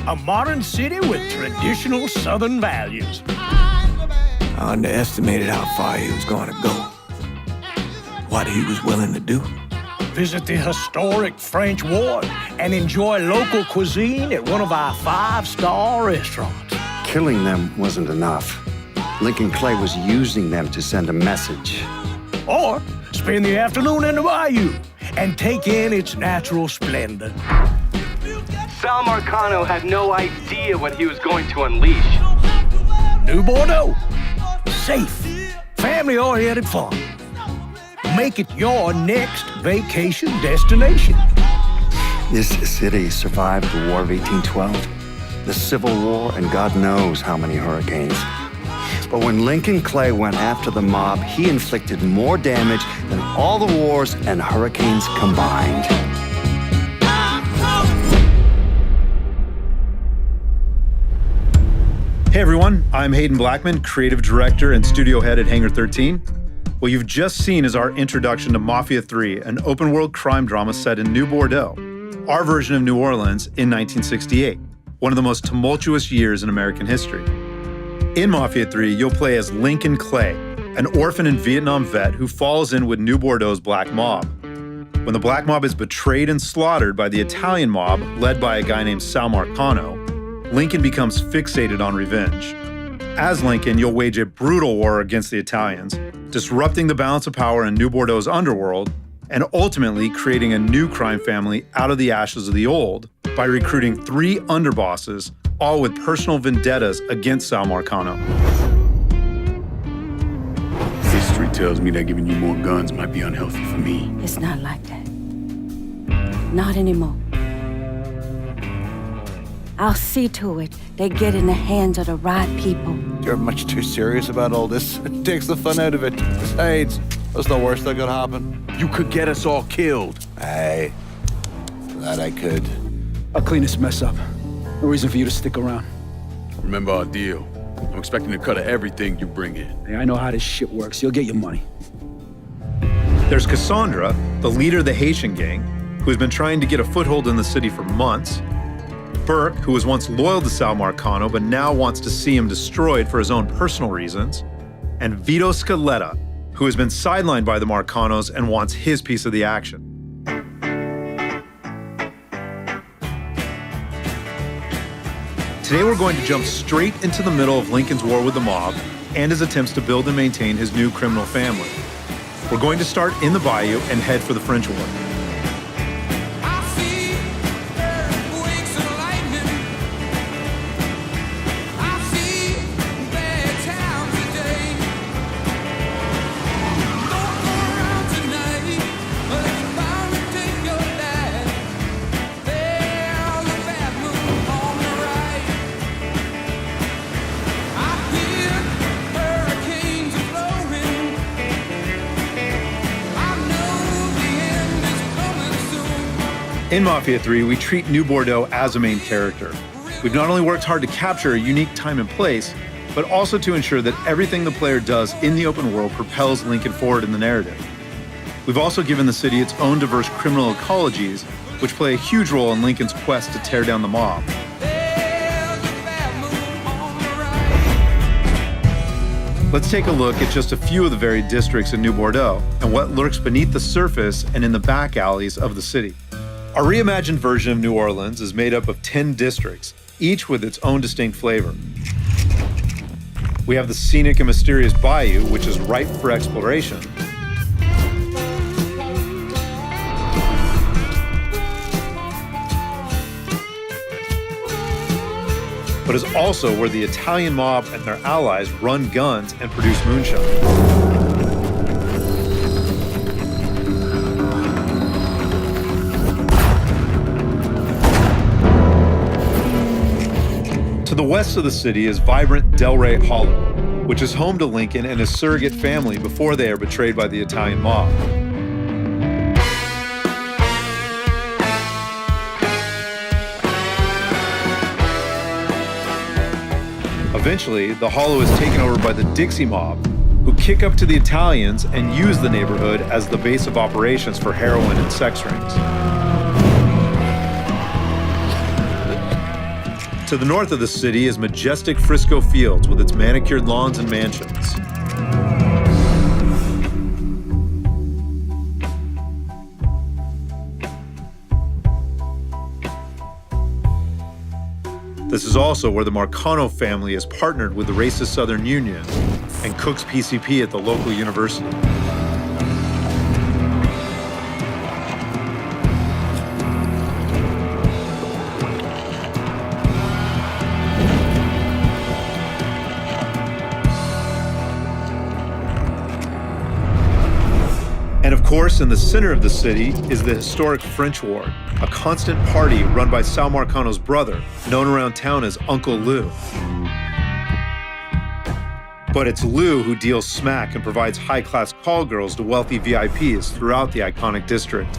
A modern city with traditional Southern values. I underestimated how far he was going to go. What he was willing to do. Visit the historic French Ward and enjoy local cuisine at one of our 5-star restaurants. Killing them wasn't enough. Lincoln Clay was using them to send a message. Or spend the afternoon in the bayou and take in its natural splendor. Sal Marcano had no idea what he was going to unleash. New Bordeaux. Safe, family-oriented fun. Make it your next vacation destination. This city survived the War of 1812, the Civil War, and God knows how many hurricanes. But when Lincoln Clay went after the mob, he inflicted more damage than all the wars and hurricanes combined. Hey everyone, I'm Hayden Blackman, creative director and studio head at Hangar 13. What you've just seen is our introduction to Mafia 3, an open-world crime drama set in New Bordeaux, our version of New Orleans in 1968, one of the most tumultuous years in American history. In Mafia 3, you'll play as Lincoln Clay, an orphan and Vietnam vet who falls in with New Bordeaux's black mob. When the black mob is betrayed and slaughtered by the Italian mob, led by a guy named Sal Marcano, Lincoln becomes fixated on revenge. As Lincoln, you'll wage a brutal war against the Italians, disrupting the balance of power in New Bordeaux's underworld, and ultimately creating a new crime family out of the ashes of the old by recruiting 3 underbosses, all with personal vendettas against Sal Marcano. History tells me that giving you more guns might be unhealthy for me. It's not like that. Not anymore. I'll see to it they get in the hands of the right people. You're much too serious about all this. It takes the fun out of it. Besides, what's the worst that could happen? You could get us all killed. Aye, that I could. I'll clean this mess up. No reason for you to stick around. Remember our deal. I'm expecting a cut of everything you bring in. Hey, I know how this shit works. You'll get your money. There's Cassandra, the leader of the Haitian gang, who has been trying to get a foothold in the city for months. Burke, who was once loyal to Sal Marcano but now wants to see him destroyed for his own personal reasons, and Vito Scaletta, who has been sidelined by the Marcanos and wants his piece of the action. Today we're going to jump straight into the middle of Lincoln's war with the mob and his attempts to build and maintain his new criminal family. We're going to start in the bayou and head for the French Ward. In Mafia 3, we treat New Bordeaux as a main character. We've not only worked hard to capture a unique time and place, but also to ensure that everything the player does in the open world propels Lincoln forward in the narrative. We've also given the city its own diverse criminal ecologies, which play a huge role in Lincoln's quest to tear down the mob. Let's take a look at just a few of the varied districts in New Bordeaux and what lurks beneath the surface and in the back alleys of the city. Our reimagined version of New Orleans is made up of 10 districts, each with its own distinct flavor. We have the scenic and mysterious bayou, which is ripe for exploration. But is also where the Italian mob and their allies run guns and produce moonshine. To the west of the city is vibrant Delray Hollow, which is home to Lincoln and his surrogate family before they are betrayed by the Italian mob. Eventually, the Hollow is taken over by the Dixie mob, who kick up to the Italians and use the neighborhood as the base of operations for heroin and sex rings. To the north of the city is majestic Frisco Fields with its manicured lawns and mansions. This is also where the Marcano family is partnered with the racist Southern Union and cooks PCP at the local university. And of course, in the center of the city is the historic French Ward, a constant party run by Sal Marcano's brother, known around town as Uncle Lou. But it's Lou who deals smack and provides high-class call girls to wealthy VIPs throughout the iconic district.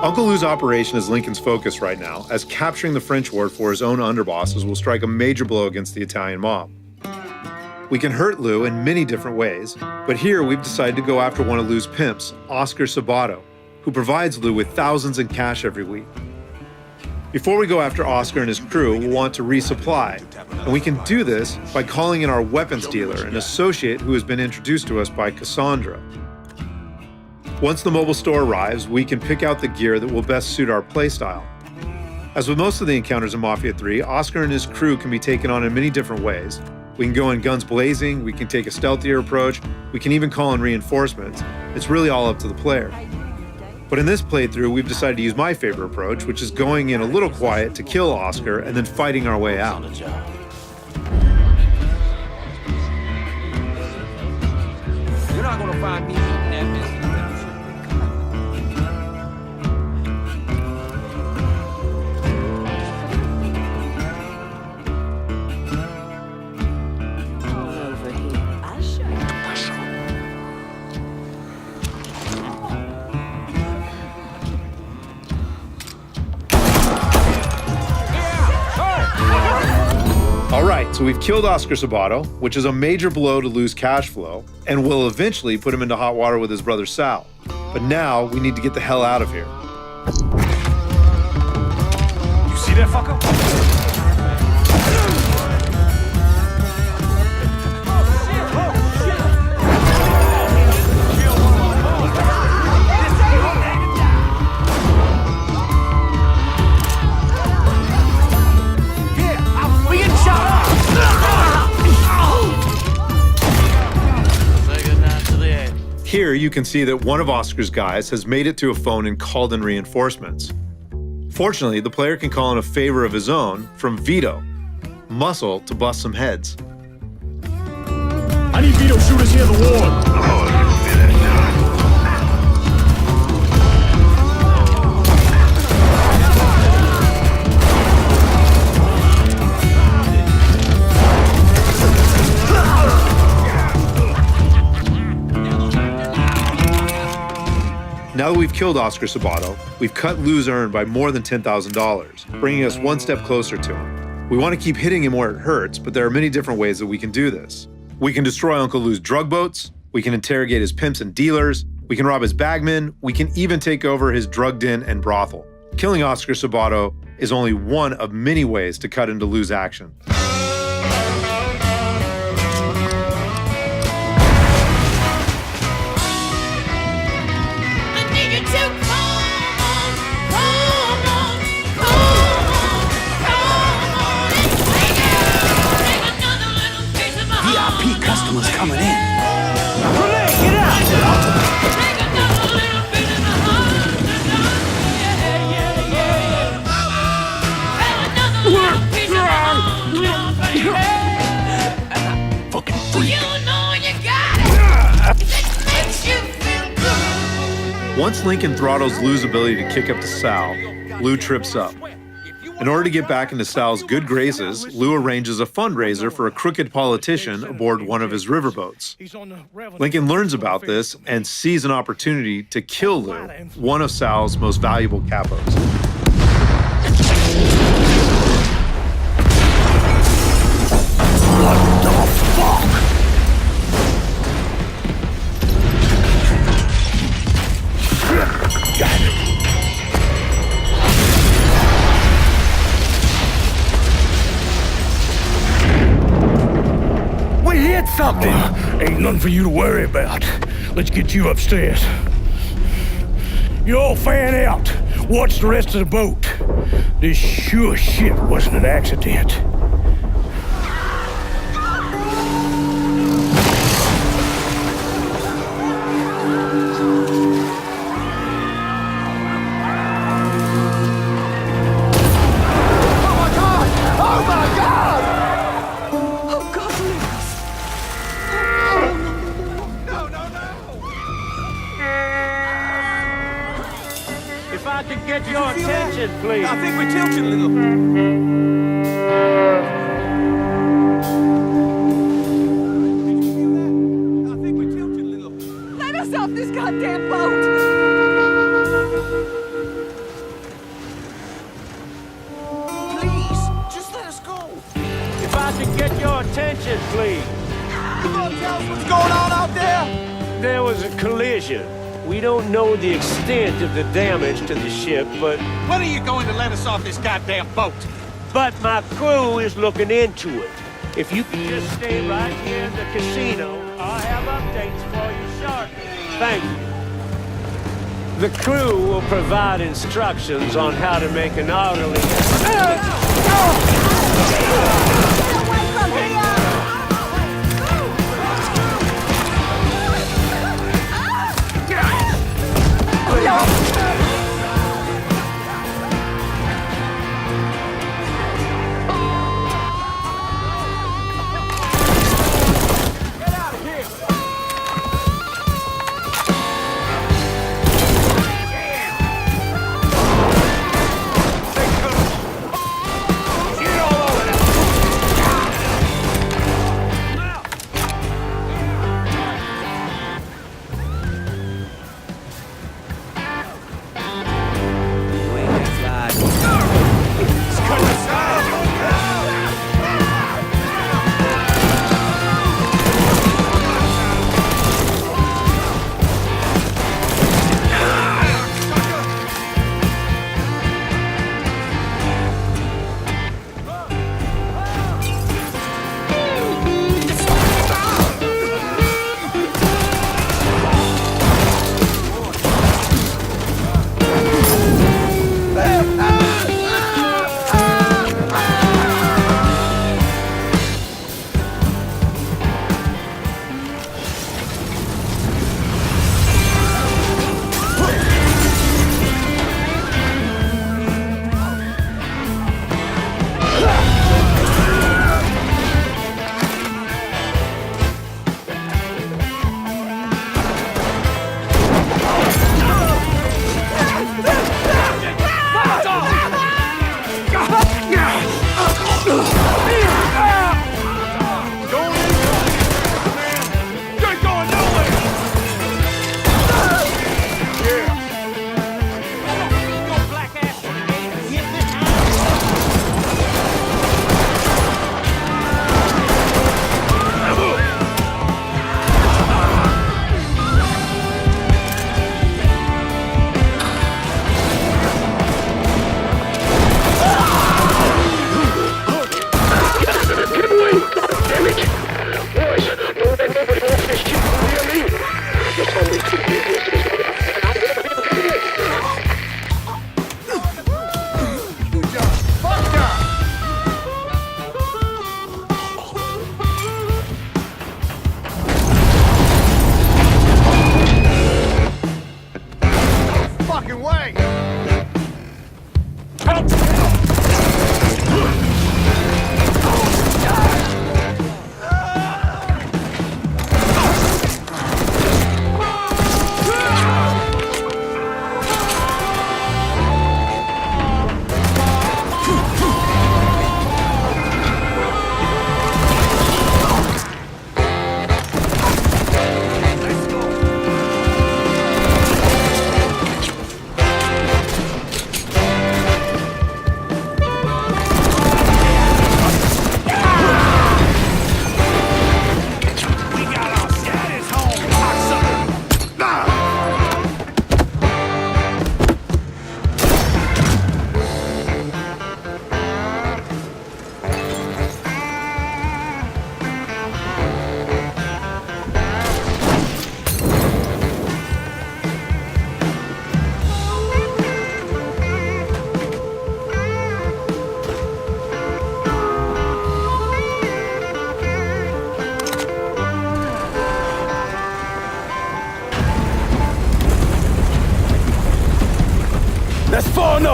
Uncle Lou's operation is Lincoln's focus right now, as capturing the French Ward for his own underbosses will strike a major blow against the Italian mob. We can hurt Lou in many different ways, but here we've decided to go after one of Lou's pimps, Oscar Sabato, who provides Lou with thousands in cash every week. Before we go after Oscar and his crew, we'll want to resupply, and we can do this by calling in our weapons dealer, an associate who has been introduced to us by Cassandra. Once the mobile store arrives, we can pick out the gear that will best suit our playstyle. As with most of the encounters in Mafia 3, Oscar and his crew can be taken on in many different ways. We can go in guns blazing, we can take a stealthier approach, we can even call in reinforcements. It's really all up to the player. But in this playthrough, we've decided to use my favorite approach, which is going in a little quiet to kill Oscar and then fighting our way out. You're not gonna find me eating that business. All right, so we've killed Oscar Sabato, which is a major blow to Lou's cash flow, and will eventually put him into hot water with his brother Sal. But now we need to get the hell out of here. You see that fucker? Here you can see that one of Oscar's guys has made it to a phone and called in reinforcements. Fortunately, the player can call in a favor of his own from Vito, Muscle, to bust some heads. I need Vito shooters here in the ward. Now that we've killed Oscar Sabato, we've cut Lou's earn by more than $10,000, bringing us one step closer to him. We want to keep hitting him where it hurts, but there are many different ways that we can do this. We can destroy Uncle Lou's drug boats, we can interrogate his pimps and dealers, we can rob his bagmen, we can even take over his drug den and brothel. Killing Oscar Sabato is only one of many ways to cut into Lou's action. Customers coming in. Get out! Fucking freak. Once Lincoln throttles Lou's ability to kick up to Sal, Lou trips up. In order to get back into Sal's good graces, Lou arranges a fundraiser for a crooked politician aboard one of his riverboats. Lincoln learns about this and sees an opportunity to kill Lou, one of Sal's most valuable capos. something. Ain't nothing for you to worry about. Let's get you upstairs. You all fan out. Watch the rest of the boat. This sure shit wasn't an accident. If I could get your attention, please. I think we tilted a little. Let us off this goddamn boat! Please, just let us go. If I could get your attention, please. You gonna tell us what's going on out there? There was a collision. We don't know the extent of the damage to the ship, but When are you going to let us off this goddamn boat? my crew is looking into it. If you could just stay right here in the casino, I'll have updates for you shortly. Thank you. The crew will provide instructions on how to make an orderly...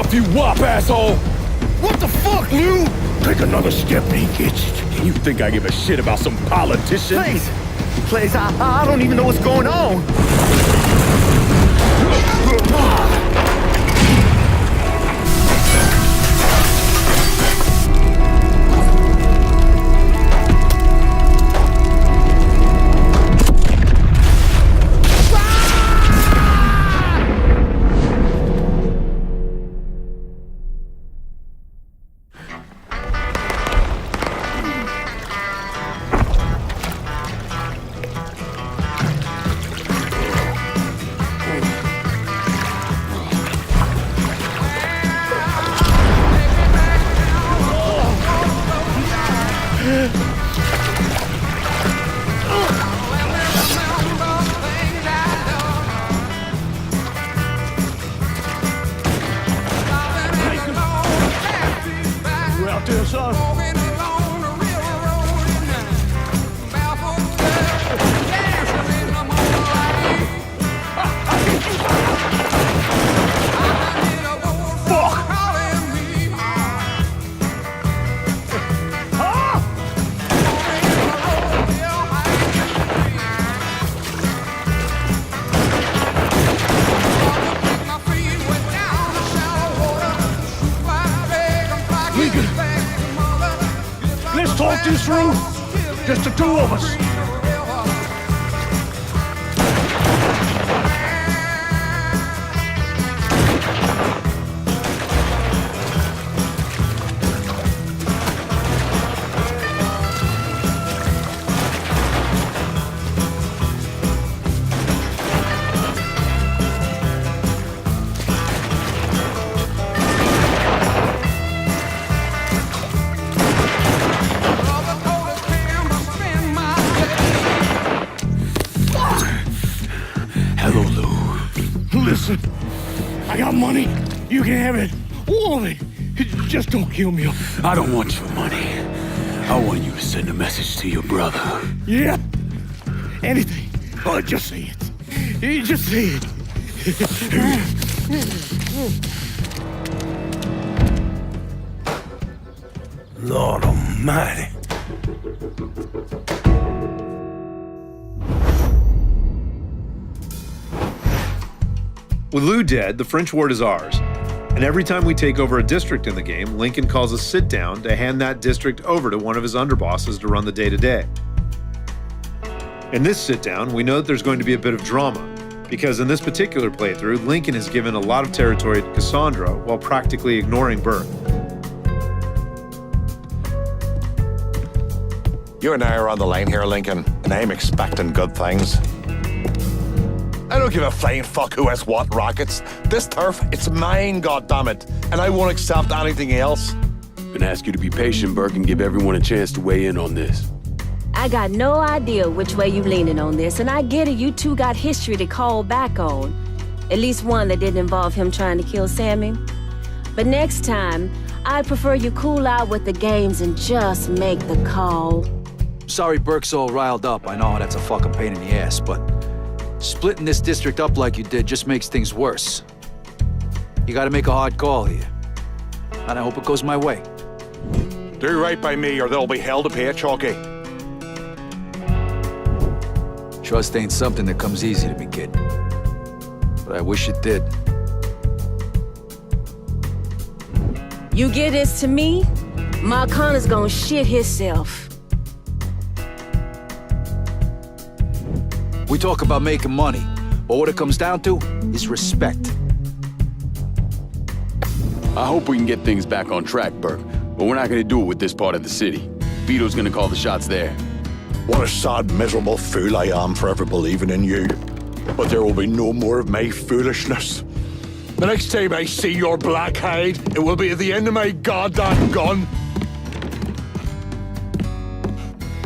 off, you wop asshole! What the fuck, Lou? Take another step and he gets it. You think I give a shit about some politician? Please, I don't even know what's going on. Let's talk this through. Just the two of us. Listen, I got money. You can have it. All of it. Just don't kill me. I don't want your money. I want you to send a message to your brother. Yeah. Anything. Oh, just say it. Just say it. Lord Almighty. With Lou dead, the French ward is ours. And every time we take over a district in the game, Lincoln calls a sit-down to hand that district over to one of his underbosses to run the day-to-day. In this sit-down, we know that there's going to be a bit of drama, because in this particular playthrough, Lincoln has given a lot of territory to Cassandra while practically ignoring Burke. You and I are on the line here, Lincoln, and I'm expecting good things. I don't give a flying fuck who has what rockets. This turf, it's mine, goddammit, and I won't accept anything else. Gonna ask you to be patient, Burke, and give everyone a chance to weigh in on this. I got no idea which way you leaning on this, and I get it, you two got history to call back on. At least one that didn't involve him trying to kill Sammy. But next time, I'd prefer you cool out with the games and just make the call. Sorry Burke's all riled up. I know that's a fucking pain in the ass, but splitting this district up like you did just makes things worse. You gotta make a hard call here. And I hope it goes my way. Do right by me or there'll be hell to pay, Chalky. Trust ain't something that comes easy to me, kid. But I wish it did. You give this to me, Ma Connor's gonna shit himself. We talk about making money, but what it comes down to is respect. I hope we can get things back on track, Burke, but we're not gonna do it with this part of the city. Vito's gonna call the shots there. What a sad, miserable fool I am for ever believing in you. But there will be no more of my foolishness. The next time I see your black hide, it will be at the end of my goddamn gun.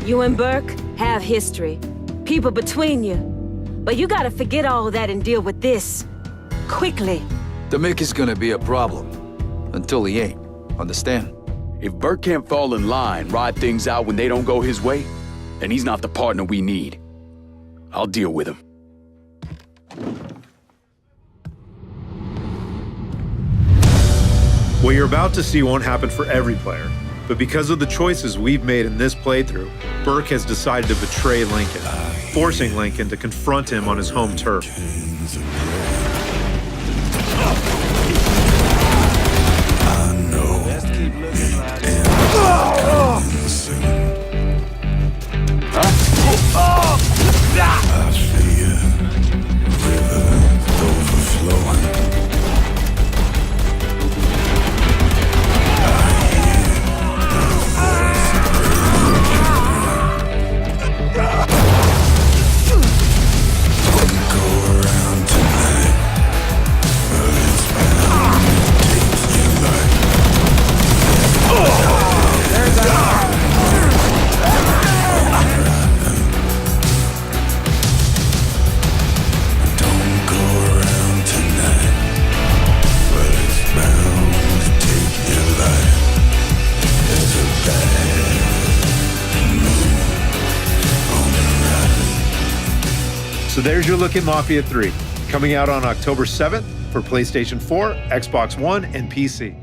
You and Burke have history. People between you. But you gotta forget all that and deal with this. Quickly. The Mick is gonna be a problem. Until he ain't. Understand? If Burke can't fall in line, ride things out when they don't go his way, then he's not the partner we need. I'll deal with him. What you're about to see won't happen for every player, but because of the choices we've made in this playthrough, Burke has decided to betray Lincoln, forcing Lincoln to confront him on his home turf. So there's your look at Mafia 3, coming out on October 7th for PlayStation 4, Xbox One, and PC.